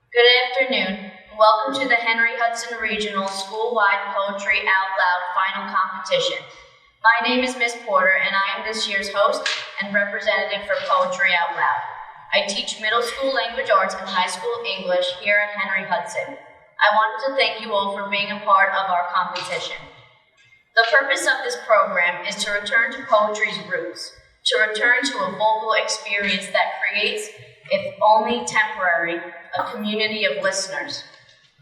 Good afternoon. Welcome to the Henry Hudson Regional School-Wide Poetry Out Loud Final Competition. My name is Miss Porter, and I am this year's host and representative for Poetry Out Loud. I teach middle school language arts and high school English here at Henry Hudson. I wanted to thank you all for being a part of our competition. The purpose of this program is to return to poetry's roots, to return to a vocal experience that creates, if only temporary, a community of listeners.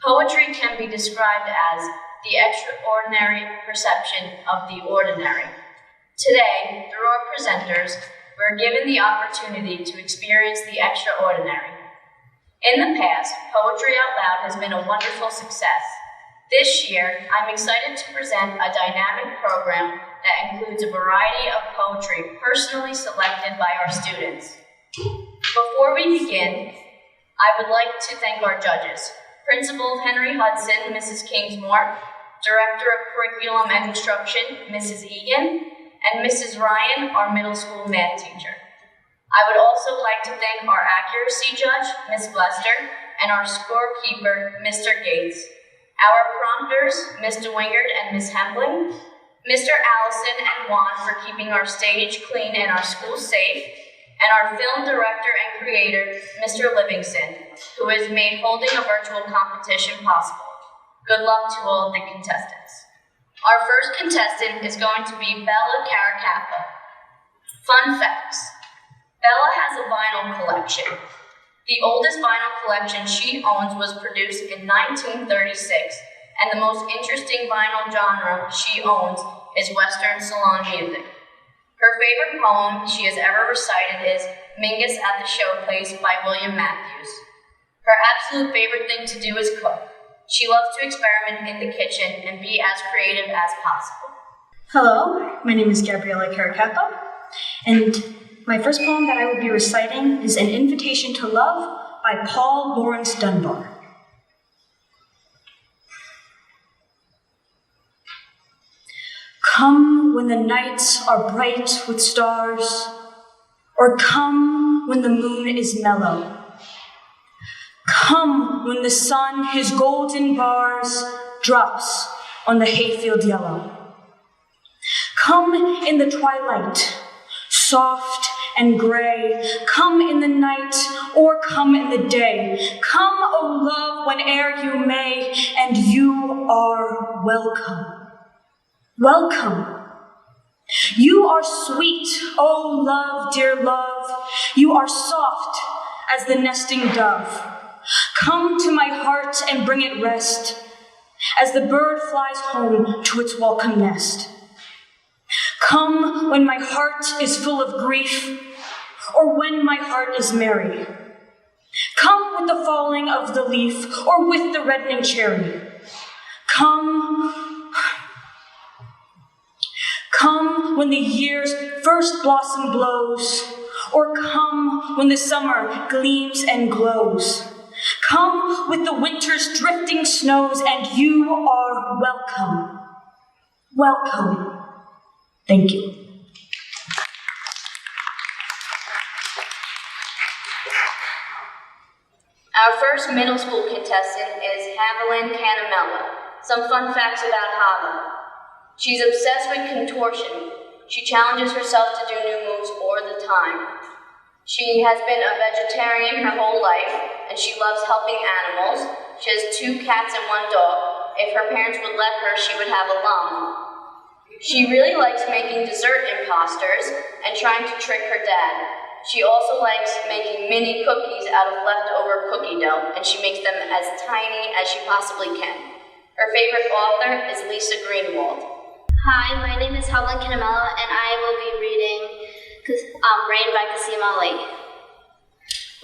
Poetry can be described as the extraordinary perception of the ordinary. Today, through our presenters, we're given the opportunity to experience the extraordinary. In the past, Poetry Out Loud has been a wonderful success. This year, I'm excited to present a dynamic program that includes a variety of poetry personally selected by our students. Before we begin, I would like to thank our judges, Principal of Henry Hudson, Mrs. Kingsmore, Director of Curriculum and Instruction, Mrs. Egan, and Mrs. Ryan, our middle school math teacher. I would also like to thank our accuracy judge, Ms. Lester, and our scorekeeper, Mr. Gates, our prompters, Mr. Wingard and Ms. Hembling, Mr. Allison and Juan for keeping our stage clean and our school safe, and our film director and creator, Mr. Livingston, who has made holding a virtual competition possible. Good luck to all of the contestants. Our first contestant is going to be Bella Caracappa. Fun facts. Bella has a vinyl collection. The oldest vinyl collection she owns was produced in 1936, and the most interesting vinyl genre she owns is Western salon music. Her favorite poem she has ever recited is Mingus at the Showplace by William Matthews. Her absolute favorite thing to do is cook. She loves to experiment in the kitchen and be as creative as possible. Hello, my name is Gabriella Caracappa, and my first poem that I will be reciting is An Invitation to Love by Paul Laurence Dunbar. Come when the nights are bright with stars, or come when the moon is mellow. Come when the sun his golden bars drops on the hayfield yellow. Come in the twilight, soft and gray. Come in the night or come in the day. Come, O love, whene'er you may, and you are welcome. Welcome. You are sweet, O love, dear love. You are soft as the nesting dove. Come to my heart and bring it rest as the bird flies home to its welcome nest. Come when my heart is full of grief or when my heart is merry. Come with the falling of the leaf or with the reddening cherry. Come when the year's first blossom blows, or come when the summer gleams and glows. Come with the winter's drifting snows, and you are welcome. Welcome. Thank you. Our first middle school contestant is Helen Canamella. Some fun facts about Hava. She's obsessed with contortion. She challenges herself to do new moves all the time. She has been a vegetarian her whole life, and she loves helping animals. She has 2 cats and 1 dog. If her parents would let her, she would have a llama. She really likes making dessert imposters and trying to trick her dad. She also likes making mini cookies out of leftover cookie dough, and she makes them as tiny as she possibly can. Her favorite author is Lisa Greenwald. Hi, my name is Helen Canamella, and I will be reading Rain by Kasima Lake.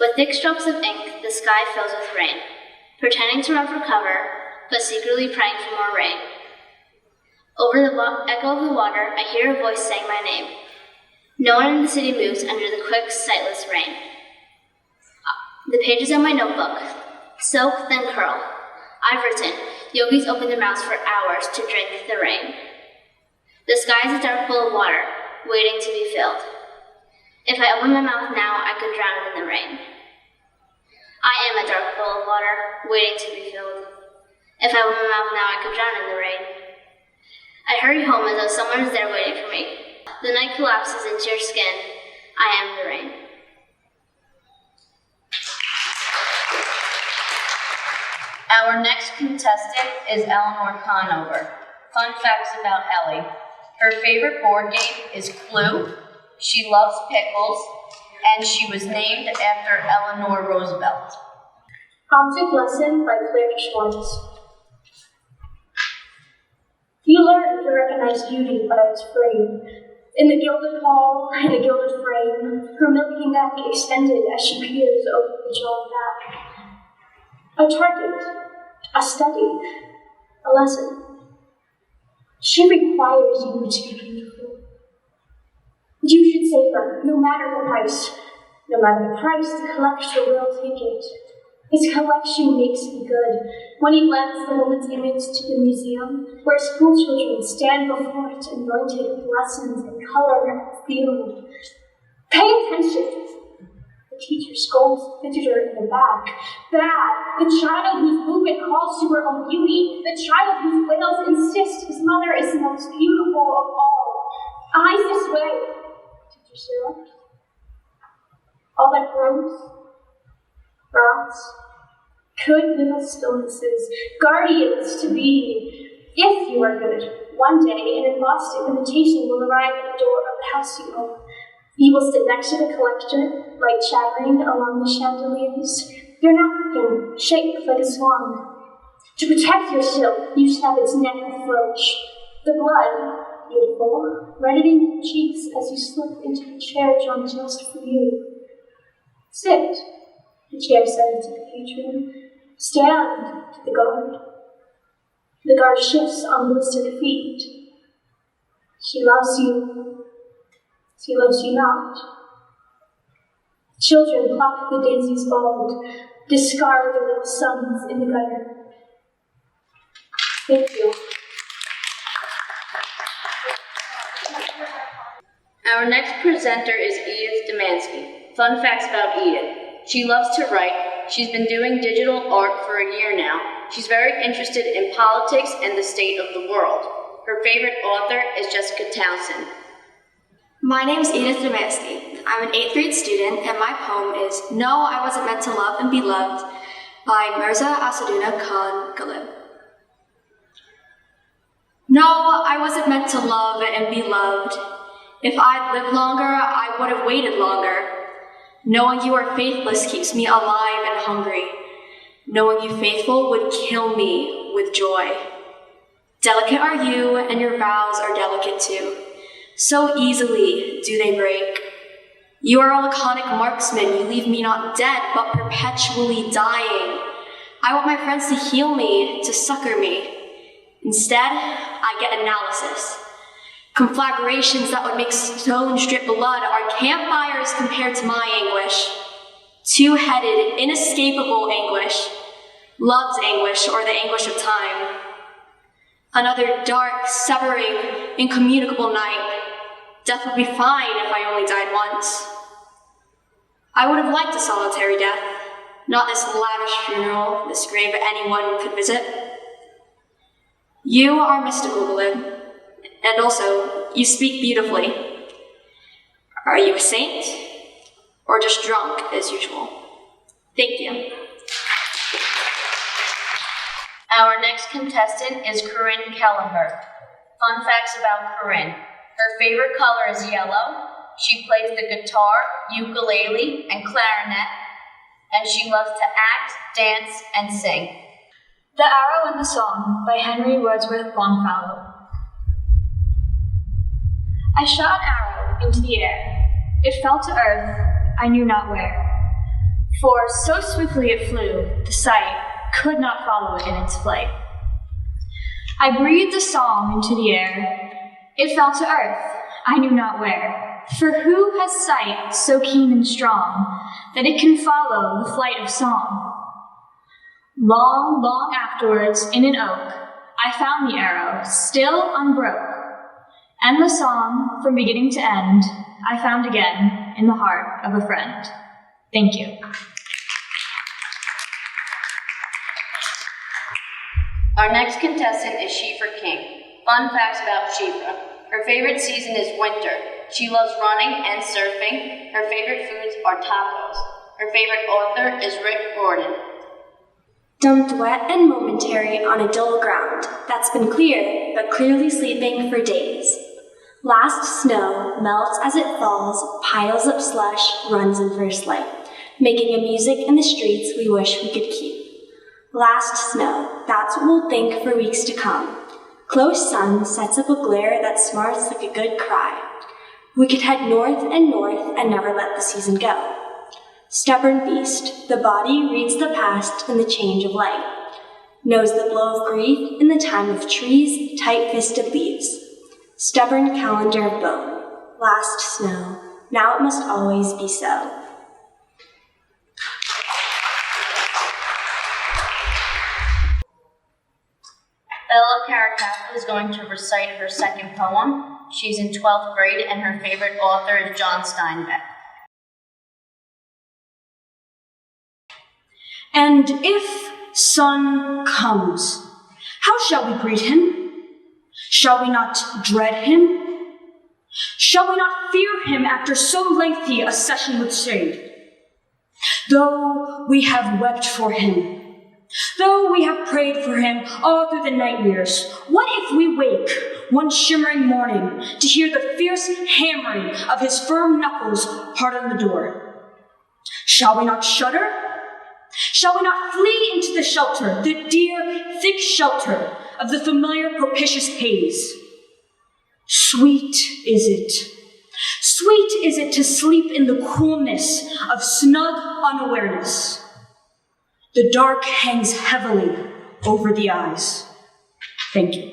With thick strokes of ink, the sky fills with rain, pretending to run for cover, but secretly praying for more rain. Over the echo of the water, I hear a voice saying my name. No one in the city moves under the quick, sightless rain. The pages of my notebook soak, then curl. I've written, yogis open their mouths for hours to drink the rain. The sky is a dark pool of water, waiting to be filled. If I open my mouth now, I could drown it in the rain. I am a dark bowl of water, waiting to be filled. If I opened my mouth now, I could drown in the rain. I hurry home as though someone is there waiting for me. The night collapses into your skin. I am the rain. Our next contestant is Eleanor Conner. Fun facts about Ellie. Her favorite board game is Clue. She loves pickles, and she was named after Eleanor Roosevelt. Object Lesson by Claire Schwartz. You learn to recognize beauty by its frame. In the gilded hall, in the gilded frame, her milky neck extended as she peers over the drawn back. A target, a study, a lesson. She requires you to be beautiful. You should save her, no matter the price. No matter the price, the collector will take it. His collection makes him good. When he lends the woman's image to the museum, where school children stand before it anointed with lessons in color and feeling. Pay attention. The teacher scolds the visitor in the back. Bad. The child whose movement calls to her own beauty. The child whose wails insist his mother is the most beautiful of all. Eyes this way. Teacher Sara. All that grows, rots, good little stillnesses, guardians to be. If you are good, one day an embossed invitation will arrive at the door of the house you own. You will sit next to the collector, light chattering along the chandeliers, your napkin shaped like a swan. To protect your silk, you snap its neck with flourish. The blood, beautiful, reddening your cheeks as you slip into the chair drawn just for you. Sit, the chair said to the patron. Stand to the guard. The guard shifts on blistered feet. She loves you. She loves you not. Children pluck the daisy's bulb, discard the little suns in the gutter. Thank you. Our next presenter is Edith Demansky. Fun facts about Edith. She loves to write. She's been doing digital art for a year now. She's very interested in politics and the state of the world. Her favorite author is Jessica Townsend. My name is Edith Demansky. I'm an 8th grade student, and my poem is No, I Wasn't Meant to Love and Be Loved by Mirza Asadullah Khan Galib. No, I wasn't meant to love and be loved. If I'd lived longer, I would have waited longer. Knowing you are faithless keeps me alive and hungry. Knowing you faithful would kill me with joy. Delicate are you, and your vows are delicate too. So easily do they break. You are a laconic marksman. You leave me not dead, but perpetually dying. I want my friends to heal me, to succor me. Instead, I get analysis. Conflagrations that would make stones drip blood are campfires compared to my anguish. Two-headed, inescapable anguish. Love's anguish, or the anguish of time. Another dark, severing, incommunicable night. Death would be fine if I only died once. I would have liked a solitary death, not this lavish funeral, this grave anyone could visit. You are mystical, Galib, and also, you speak beautifully. Are you a saint, or just drunk as usual? Thank you. Our next contestant is Corinne Callenberg. Fun facts about Corinne. Her favorite color is yellow. She plays the guitar, ukulele, and clarinet, and she loves to act, dance, and sing. The Arrow and the Song by Henry Wadsworth Longfellow. I shot an arrow into the air. It fell to earth, I knew not where. For so swiftly it flew, the sight could not follow it in its flight. I breathed a song into the air. It fell to earth, I knew not where. For who has sight so keen and strong that it can follow the flight of song? Long, long afterwards, in an oak, I found the arrow, still unbroke. And the song, from beginning to end, I found again in the heart of a friend. Thank you. Our next contestant is Shifa King. Fun facts about Shifa. Her favorite season is winter. She loves running and surfing. Her favorite foods are tacos. Her favorite author is Rick Gordon. Dumped wet and momentary on a dull ground that's been clear, but clearly sleeping for days. Last snow melts as it falls, piles up slush, runs in first light, making a music in the streets we wish we could keep. Last snow, that's what we'll think for weeks to come. Close sun sets up a glare that smarts like a good cry. We could head north and never let the season go. Stubborn beast, the body reads the past in the change of light, knows the blow of grief in the time of trees, tight-fisted leaves. Stubborn calendar of bone, last snow, now it must always be so. Ella Caracappa is going to recite her second poem. She's in 12th grade and her favorite author is John Steinbeck. And if sun comes, how shall we greet him? Shall we not dread him? Shall we not fear him after so lengthy a session with shade? Though we have wept for him, though we have prayed for him all through the night years, what if we wake one shimmering morning to hear the fierce hammering of his firm knuckles hard on the door? Shall we not shudder? Shall we not flee into the shelter, the dear, thick shelter of the familiar propitious haze? Sweet is it to sleep in the coolness of snug unawareness. The dark hangs heavily over the eyes. Thank you.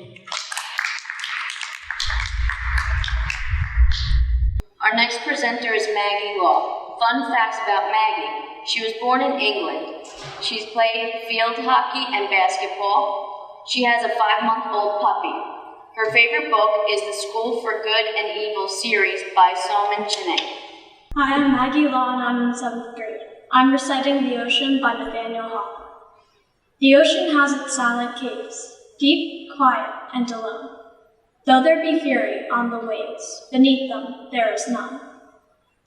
Our next presenter is Maggie Law. Fun facts about Maggie. She was born in England. She's played field hockey and basketball. She has a 5-month-old puppy. Her favorite book is the School for Good and Evil series by Solomon Cheney. Hi, I'm Maggie Law and I'm in 7th grade. I'm reciting The Ocean by Nathaniel Hawthorne. The ocean has its silent caves, deep, quiet, and alone. Though there be fury on the waves, beneath them there is none.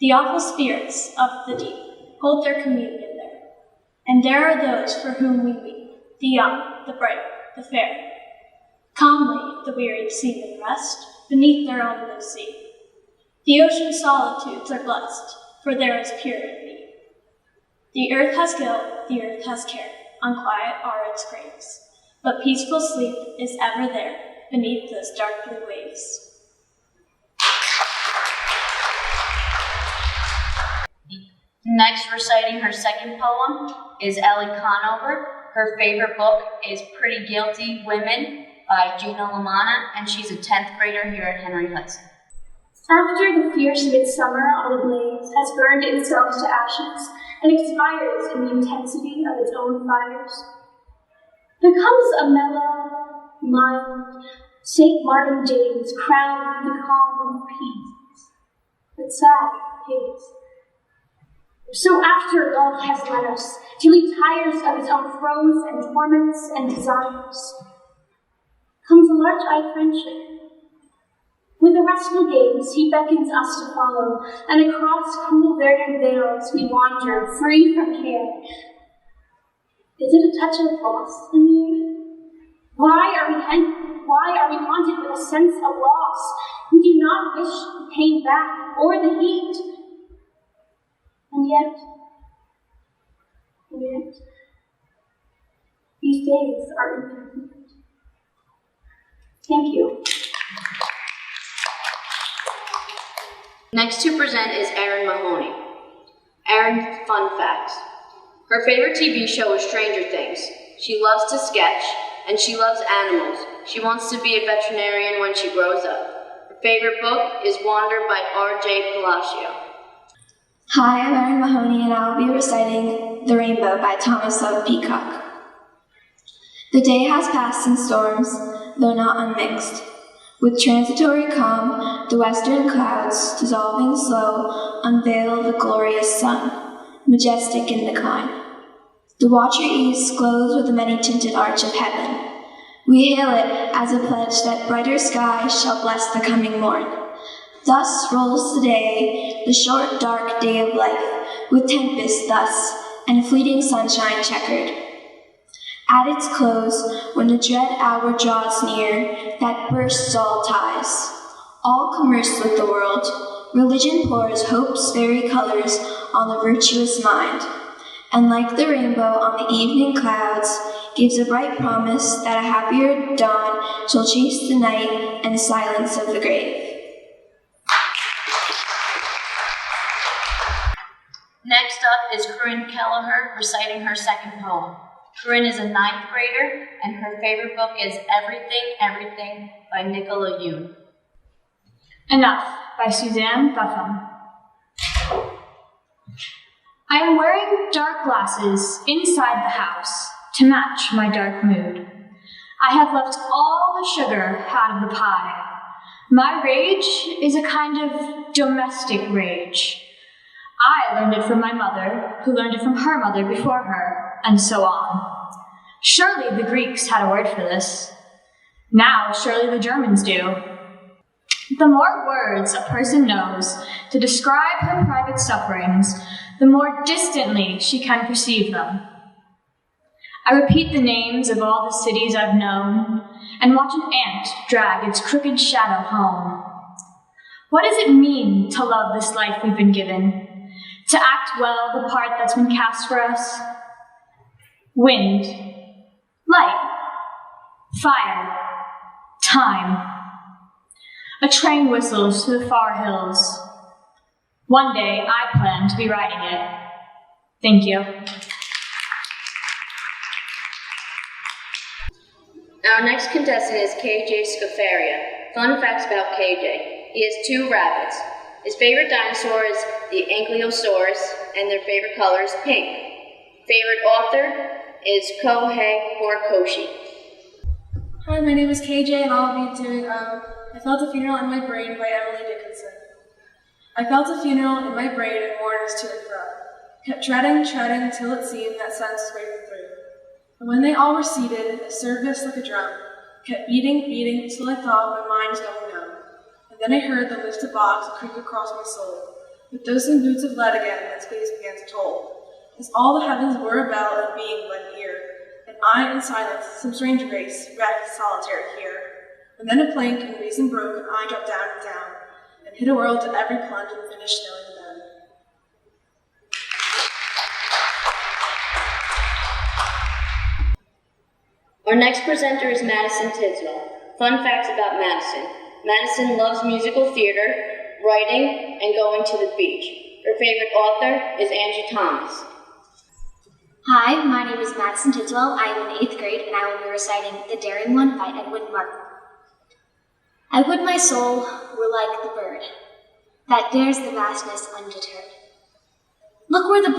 The awful spirits of the deep hold their communion there. And there are those for whom we weep, the young, the bright, the fair. Calmly the wearied seamen rest beneath their own blue sea. The ocean's solitudes are blessed, for there is purity. The earth has guilt, the earth has care, unquiet are its graves, but peaceful sleep is ever there beneath those dark blue waves. Next, reciting her second poem is Ellie Conover. Her favorite book is Pretty Guilty Women by Gina Lamanna, and she's a 10th grader here at Henry Hudson. After the fierce midsummer on the blaze has burned itself to ashes and expires in the intensity of its own fires, there comes a mellow, mild, St. Martin days crowned with the calm of peace, but sad haze. So after love has led us, till he tires of his own throes and torments and desires, comes a large-eyed friendship. With a restful gaze, he beckons us to follow, and across cool verdant vales we wander, free from care. Is it a touch of loss in the air? Why are we haunted with a sense of loss? We do not wish the pain back or the heat. And yet, these days are incomplete. Thank you. Next to present is Erin Mahoney. Erin's fun facts. Her favorite TV show is Stranger Things. She loves to sketch, and she loves animals. She wants to be a veterinarian when she grows up. Her favorite book is Wander by R.J. Palacio. Hi, I'm Erin Mahoney, and I will be reciting The Rainbow by Thomas Love Peacock. The day has passed in storms, though not unmixed. With transitory calm, the western clouds, dissolving slow, unveil the glorious sun, majestic in decline. The watery east glows with the many-tinted arch of heaven. We hail it as a pledge that brighter skies shall bless the coming morn. Thus rolls the day, the short, dark day of life, with tempest thus, and fleeting sunshine checkered. At its close, when the dread hour draws near, that bursts all ties, all commerce with the world, religion pours hope's very colors on the virtuous mind, and like the rainbow on the evening clouds, gives a bright promise that a happier dawn shall chase the night and silence of the grave. Next up is Corinne Callenberg reciting her second poem. Corinne is a 9th grader, and her favorite book is Everything, Everything by Nicola Yoon. Enough by Suzanne Buffum. I am wearing dark glasses inside the house to match my dark mood. I have left all the sugar out of the pie. My rage is a kind of domestic rage. I learned it from my mother, who learned it from her mother before her, and so on. Surely the Greeks had a word for this. Now surely the Germans do. The more words a person knows to describe her private sufferings, the more distantly she can perceive them. I repeat the names of all the cities I've known, and watch an ant drag its crooked shadow home. What does it mean to love this life we've been given? To act well the part that's been cast for us? Wind, light, fire, time. A train whistles through the far hills. One day I plan to be riding it. Thank you. Our next contestant is KJ Scafaria. Fun facts about KJ. He has 2 rabbits. His favorite dinosaur is the Ankylosaurus, and their favorite color is pink. Favorite author is Kohei Horikoshi. Hi, my name is KJ, and I'll be doing I Felt a Funeral in My Brain by Emily Dickinson. I felt a funeral in my brain and mourners to and fro. Kept treading till it seemed that sense was breaking through. And when they all were seated, a service like a drum kept beating till I thought my mind was going numb. And then I heard the lifted box creak across my soul, with those same boots of lead again, and space began to toll. As all the heavens were about and being led near, and I in silence, some strange race, wrecked solitary here. And then a plank and reason broke, and I dropped down and down, and hit a world to every plunge and finished knowing them. Our next presenter is Madison Tiswell. Fun facts about Madison. Madison loves musical theater, writing, and going to the beach. Her favorite author is Angie Thomas. Hi, my name is Madison Tidwell. I am in 8th grade, and I will be reciting The Daring One by Edwin Martin. I would my soul were like the bird that dares the vastness undeterred. Look where the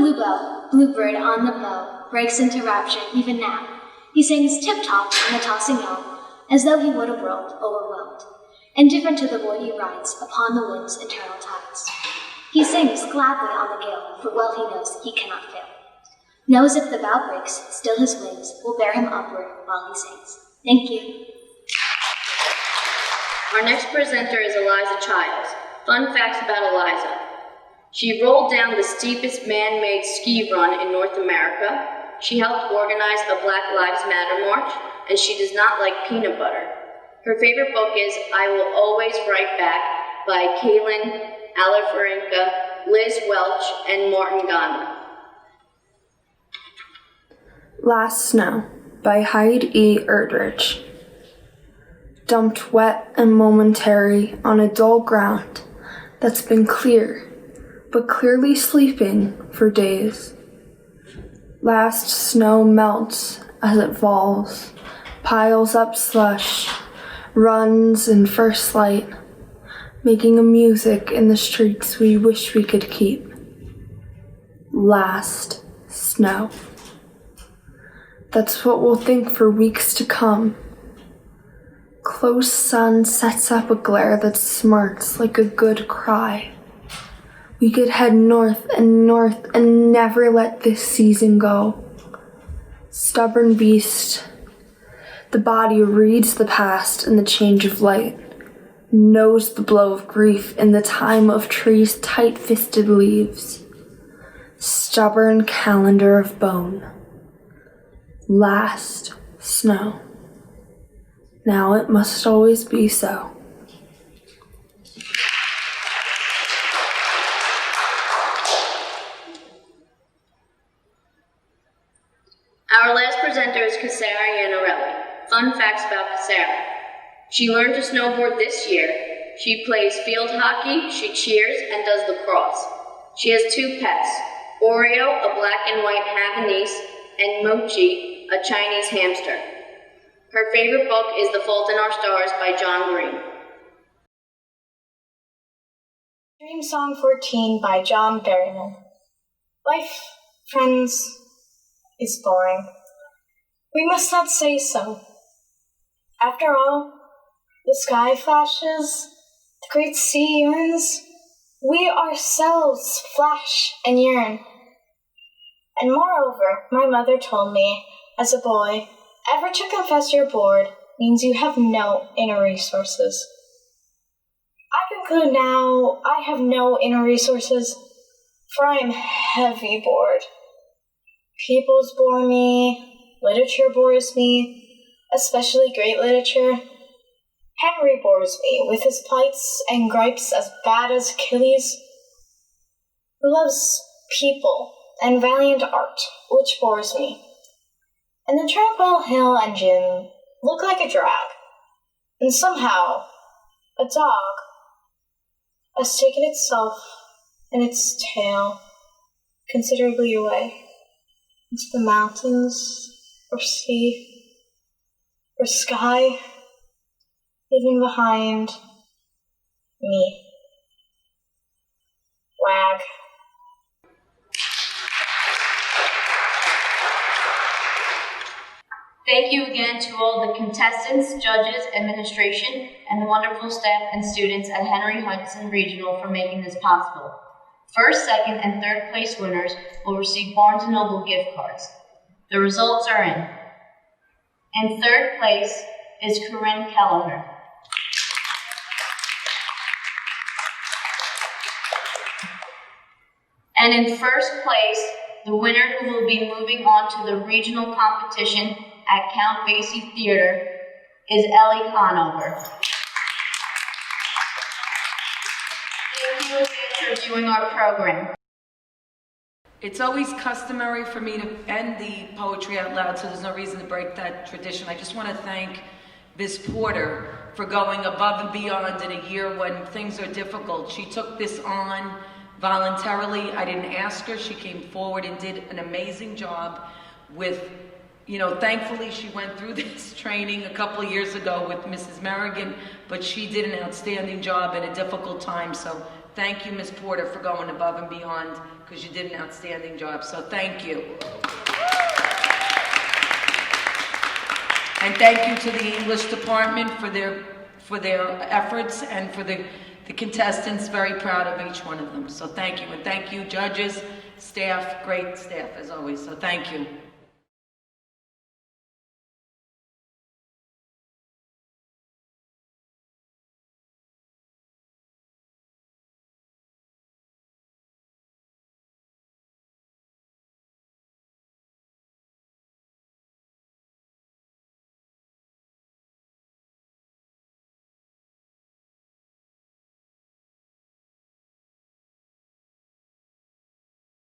bluebird on the bough breaks into rapture even now. He sings tip-top in the tossing elm, as though he would a world overwhelmed, indifferent to the boy he rides upon the wind's eternal tides. He sings gladly on the gale, for well he knows he cannot fail. Knows if the bough breaks, still his wings will bear him upward while he sings. Thank you. Our next presenter is Eliza Childs. Fun facts about Eliza. She rolled down the steepest man-made ski run in North America. She helped organize a Black Lives Matter march, and she does not like peanut butter. Her favorite book is I Will Always Write Back by Kaylin Alafarinka, Liz Welch, and Martin Gana. Last Snow by Hyde E. Erdrich. Dumped wet and momentary on a dull ground that's been clear, but clearly sleeping for days. Last snow melts as it falls, piles up slush, runs in first light, making a music in the streets we wish we could keep. Last snow. That's what we'll think for weeks to come. Close sun sets up a glare that smarts like a good cry. We could head north and never let this season go. Stubborn beast, The body reads the past in the change of light, knows the blow of grief in the time of trees' tight-fisted leaves. Stubborn calendar of bone. Last snow. Now it must always be so. Our last presenter is Sara. Fun facts about Sara. She learned to snowboard this year. She plays field hockey, she cheers, and does lacrosse. She has 2 pets, Oreo, a black and white Havanese, and Mochi, a Chinese hamster. Her favorite book is The Fault in Our Stars by John Green. Dream Song 14 by John Berryman. Life, friends, is boring. We must not say so. After all, the sky flashes, the great sea yearns, we ourselves flash and yearn. And moreover, my mother told me, as a boy, ever to confess you're bored means you have no inner resources. I conclude now I have no inner resources, for I am heavy bored. Peoples bore me, literature bores me, especially great literature. Henry bores me with his plights and gripes as bad as Achilles, who loves people and valiant art, which bores me. And the tranquil hill engine look like a drag, and somehow a dog has taken itself and its tail considerably away into the mountains or sea or sky, leaving behind me. Wag. Thank you again to all the contestants, judges, administration, and the wonderful staff and students at Henry Hudson Regional for making this possible. First, second, and third place winners will receive Barnes & Noble gift cards. The results are in. In third place is Corinne Callenberg. And in first place, the winner who will be moving on to the regional competition at Count Basie Theater is Ellie Conover. Thank you again for viewing our program. It's always customary for me to end the Poetry Out Loud, so there's no reason to break that tradition. I just want to thank Ms. Porter for going above and beyond in a year when things are difficult. She took this on voluntarily. I didn't ask her. She came forward and did an amazing job with, thankfully she went through this training a couple of years ago with Mrs. Merrigan, but she did an outstanding job in a difficult time. So thank you, Ms. Porter, for going above and beyond, because you did an outstanding job. So thank you. And thank you to the English department for their efforts, and for the contestants. Very proud of each one of them. So thank you. And thank you, judges, staff, great staff as always. So thank you.